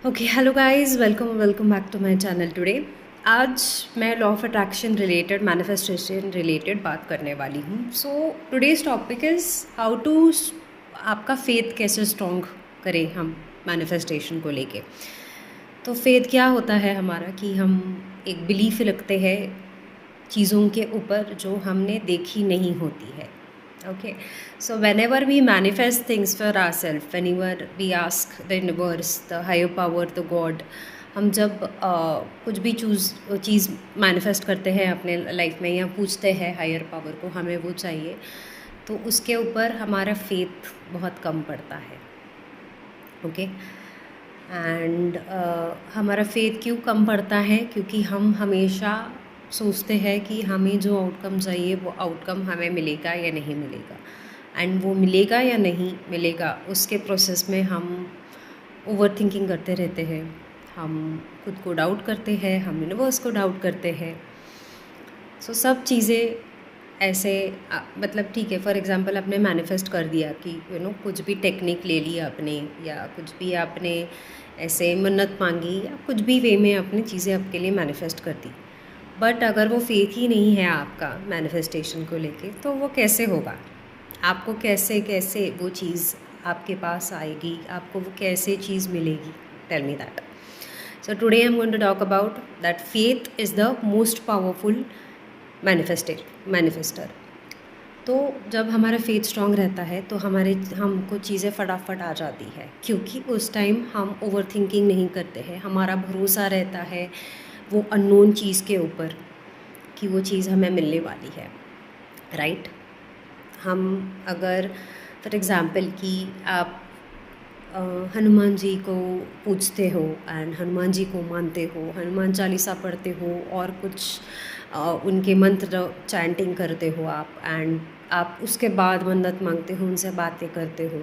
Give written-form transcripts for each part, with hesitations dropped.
Okay, hello guys, welcome welcome back to my channel. Today आज मैं law of attraction related, manifestation related बात करने वाली हूँ। So today's topic is how to आपका faith कैसे स्ट्रॉन्ग करें हम मैनिफेस्टेशन को लेके। तो फेथ क्या होता है हमारा कि हम एक बिलीफ रखते हैं चीज़ों के ऊपर जो हमने देखी नहीं होती है। Okay, so whenever we manifest things for ourselves, whenever we ask the universe, the higher power, the God, हम जब कुछ भी चीज़ मैनिफेस्ट करते हैं अपने लाइफ में या पूछते हैं हायर पावर को हमें वो चाहिए, तो उसके ऊपर हमारा फेथ बहुत कम पड़ता है। ओके, एंड हमारा फेथ क्यों कम पड़ता है? क्योंकि हम हमेशा सोचते हैं कि हमें जो आउटकम चाहिए वो आउटकम हमें मिलेगा या नहीं मिलेगा, एंड वो मिलेगा या नहीं मिलेगा उसके प्रोसेस में हम ओवर थिंकिंग करते रहते हैं। हम खुद को डाउट करते हैं, हम यूनिवर्स को डाउट करते हैं। सो सब चीज़ें ऐसे मतलब ठीक है, फॉर एग्जांपल आपने मैनिफेस्ट कर दिया कि कुछ भी टेक्निक ले ली आपने, या कुछ भी आपने ऐसे मन्नत मांगी, या कुछ भी वे में आपने चीज़ें आपके लिए मैनिफेस्ट कर दी। बट अगर वो फेथ ही नहीं है आपका मैनिफेस्टेशन को लेके, तो वो कैसे होगा? आपको कैसे कैसे वो चीज़ आपके पास आएगी, आपको वो कैसे चीज़ मिलेगी? Tell me that. So today I am going to talk about that faith is the most powerful manifester. तो जब हमारा फेथ स्ट्रॉन्ग रहता है तो हमको चीज़ें फटाफट आ जाती है, क्योंकि उस टाइम हम ओवर थिंकिंग नहीं करते हैं। हमारा भरोसा रहता है वो अननोन चीज़ के ऊपर कि वो चीज़ हमें मिलने वाली है, राइट। हम अगर फॉर एग्ज़ाम्पल कि आप हनुमान जी को पूजते हो एंड हनुमान जी को मानते हो, हनुमान चालीसा पढ़ते हो और कुछ उनके मंत्र चैंटिंग करते हो आप, एंड आप उसके बाद मन्नत मांगते हो, उनसे बातें करते हो।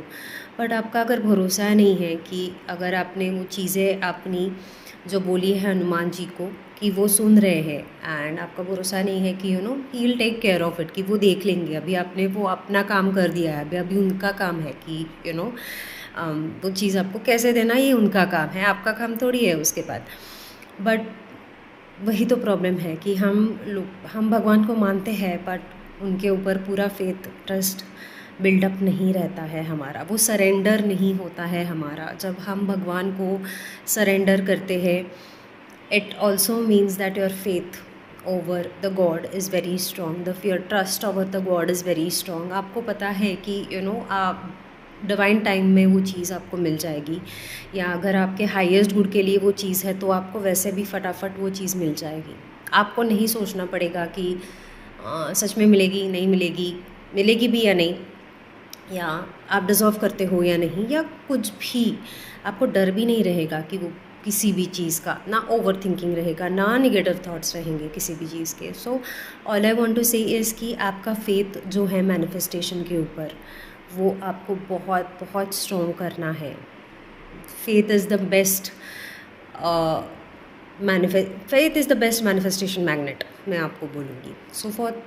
बट आपका अगर भरोसा नहीं है कि अगर आपने वो चीज़ें अपनी जो बोली है हनुमान जी को कि वो सुन रहे हैं, एंड आपका भरोसा नहीं है कि he will take care of it, कि वो देख लेंगे। अभी आपने वो अपना काम कर दिया है, अभी उनका काम है कि वो चीज़ आपको कैसे देना, ये उनका काम है, आपका काम थोड़ी है उसके बाद। बट वही तो प्रॉब्लम है कि हम भगवान को मानते हैं, बट उनके ऊपर पूरा फेथ, ट्रस्ट बिल्डअप नहीं रहता है हमारा, वो सरेंडर नहीं होता है हमारा। जब हम भगवान को सरेंडर करते हैं, it also means that your faith over the God is very strong, your trust over the God is very strong. आपको पता है कि आप डिवाइन टाइम में वो चीज़ आपको मिल जाएगी, या अगर आपके हाईएस्ट गुड के लिए वो चीज़ है तो आपको वैसे भी फटाफट वो चीज़ मिल जाएगी। आपको नहीं सोचना पड़ेगा कि सच में मिलेगी नहीं मिलेगी, मिलेगी भी या नहीं, या आप डिज़र्व करते हो या नहीं, या कुछ भी। आपको डर भी नहीं रहेगा कि वो किसी भी चीज़ का, ना ओवर थिंकिंग रहेगा, ना निगेटिव थॉट्स रहेंगे किसी भी चीज़ के। So all I want to say is कि आपका फेथ जो है मैनिफेस्टेशन के ऊपर, वो आपको बहुत बहुत स्ट्रॉन्ग करना है। Faith is the best faith is the best manifestation magnet, मैं आपको बोलूँगी। सो फॉर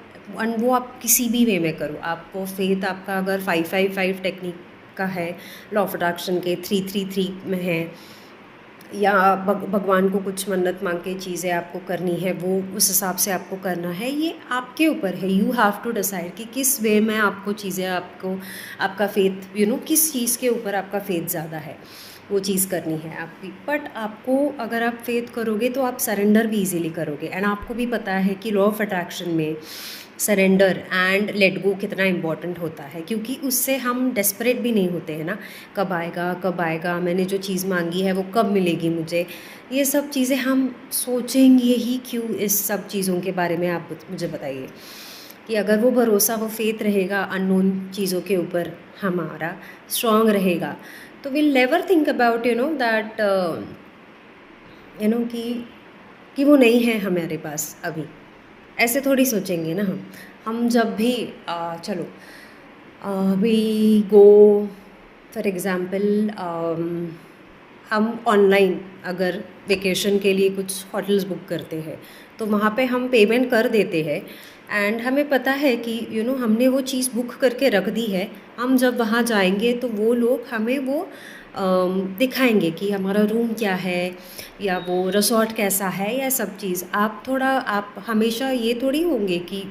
वो आप किसी भी वे में करो। आपको फेथ आपका अगर 555 टेक्निक का है, लॉ ऑफ अट्रैक्शन के 333 में है, या भगवान को कुछ मन्नत मांग के चीज़ें आपको करनी है, वो उस हिसाब से आपको करना है, ये आपके ऊपर है। यू हैव टू डिसाइड कि किस वे में आपको चीज़ें, आपका फेथ किस चीज़ के ऊपर आपका फेथ ज़्यादा है, वो चीज़ करनी है आपकी। बट आपको अगर आप फेथ करोगे तो आप सरेंडर भी इजीली करोगे, एंड आपको भी पता है कि लॉ ऑफ अट्रैक्शन में सरेंडर एंड लेट गो कितना इम्पॉर्टेंट होता है, क्योंकि उससे हम डेस्परेट भी नहीं होते हैं ना, कब आएगा कब आएगा, मैंने जो चीज़ मांगी है वो कब मिलेगी मुझे। ये सब चीज़ें हम सोचेंगे ही क्यों इस सब चीज़ों के बारे में? आप मुझे बताइए कि अगर वो भरोसा, वो फेथ रहेगा अननोन चीज़ों के ऊपर हमारा स्ट्रॉन्ग रहेगा, तो will never think about that कि वो नहीं है हमारे पास अभी। ऐसे थोड़ी सोचेंगे ना हम जब भी चलो वी गो फॉर एग्ज़ाम्पल, हम ऑनलाइन अगर वेकेशन के लिए कुछ होटल्स बुक करते हैं तो वहाँ पे हम पेमेंट कर देते हैं, एंड हमें पता है कि हमने वो चीज़ बुक करके रख दी है। हम जब वहाँ जाएंगे तो वो लोग हमें वो दिखाएंगे कि हमारा रूम क्या है या वो रिसॉर्ट कैसा है या सब चीज़। आप हमेशा ये थोड़ी होंगे कि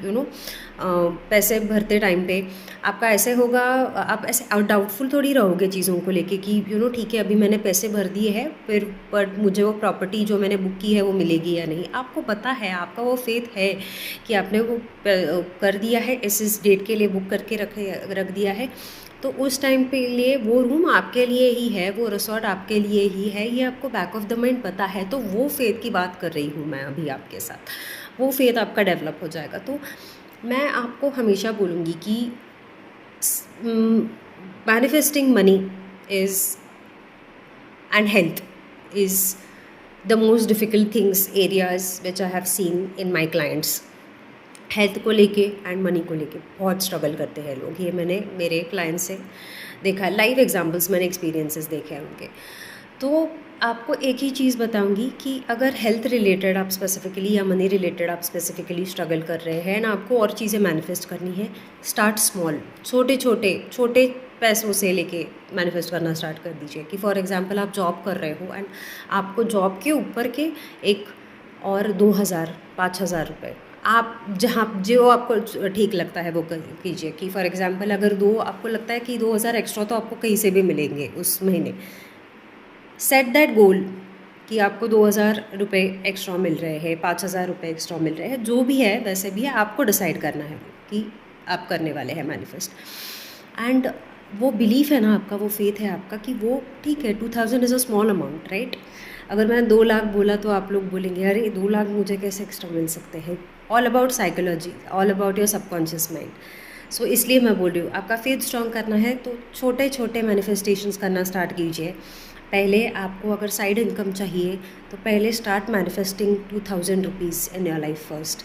पैसे भरते टाइम पे आपका ऐसे होगा, आप ऐसे डाउटफुल थोड़ी रहोगे चीज़ों को लेके कि ठीक है अभी मैंने पैसे भर दिए हैं फिर पर मुझे वो प्रॉपर्टी जो मैंने बुक की है वो मिलेगी या नहीं। आपको पता है, आपका वो फेथ है कि आपने वो कर दिया है, इस डेट के लिए बुक करके रख दिया है, तो उस टाइम पे लिए वो रूम आपके लिए ही है, वो रिसॉर्ट आपके लिए ही है, ये आपको बैक ऑफ द माइंड पता है। तो वो फेथ की बात कर रही हूँ मैं अभी आपके साथ, वो फेथ आपका डेवलप हो जाएगा। तो मैं आपको हमेशा बोलूँगी कि manifesting money is and health is the most difficult things areas which I have seen in my clients. Health को लेके एंड मनी को लेके बहुत स्ट्रगल करते हैं लोग, ये मैंने मेरे क्लाइंट से देखा है, लाइव एग्जांपल्स मैंने एक्सपीरियंसेस देखे हैं उनके। तो आपको एक ही चीज़ बताऊंगी कि अगर हेल्थ रिलेटेड आप स्पेसिफिकली या मनी रिलेटेड आप स्पेसिफिकली स्ट्रगल कर रहे हैं ना, आपको और चीज़ें मैनिफेस्ट करनी है, स्टार्ट स्मॉल, छोटे पैसों से लेके मैनिफेस्ट करना स्टार्ट कर दीजिए। कि फॉर एग्जांपल आप जॉब कर रहे हो एंड आपको जॉब के ऊपर के एक और 2,000 5,000 रुपये आप जहाँ जो आपको ठीक लगता है वो कीजिए। कि फॉर एग्जांपल अगर आपको लगता है कि 2,000 एक्स्ट्रा तो आपको कहीं से भी मिलेंगे उस महीने, सेट दैट गोल कि आपको 2,000 रुपये एक्स्ट्रा मिल रहे हैं, 5,000 रुपये एक्स्ट्रा मिल रहे हैं, जो भी है वैसे भी है, आपको डिसाइड करना है कि आप करने वाले हैं मैनिफेस्ट। एंड वो बिलीफ है ना आपका, वो फेथ है आपका कि वो ठीक है, 2,000 is a small amount, right. अगर मैंने 2 लाख बोला तो आप लोग बोलेंगे अरे 2 लाख मुझे कैसे एक्स्ट्रा मिल सकते हैं। All about psychology, all about your subconscious mind. So इसलिए मैं बोल रही हूँ, आपका फेथ स्ट्रॉन्ग करना है तो छोटे छोटे मैनिफेस्टेशंस करना स्टार्ट कीजिए। पहले आपको अगर साइड इनकम चाहिए तो पहले start manifesting 2,000 rupees in your life first,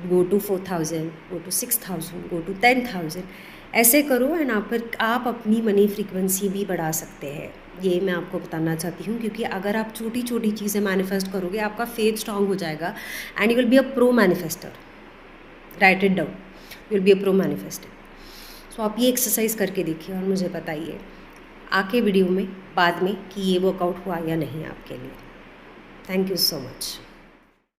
go to 4,000, go to 6,000, go to 10,000, ऐसे करो एंड आप अपनी मनी फ्रीक्वेंसी भी बढ़ा सकते हैं। ये मैं आपको बताना चाहती हूँ, क्योंकि अगर आप छोटी छोटी चीज़ें मैनिफेस्ट करोगे आपका फेथ स्ट्रांग हो जाएगा and you will be a pro manifester. Write it down, you will be a pro manifester. So आप ये एक्सरसाइज करके देखिए और मुझे बताइए आके वीडियो में बाद में कि ये वर्कआउट हुआ या नहीं आपके लिए। Thank you so much.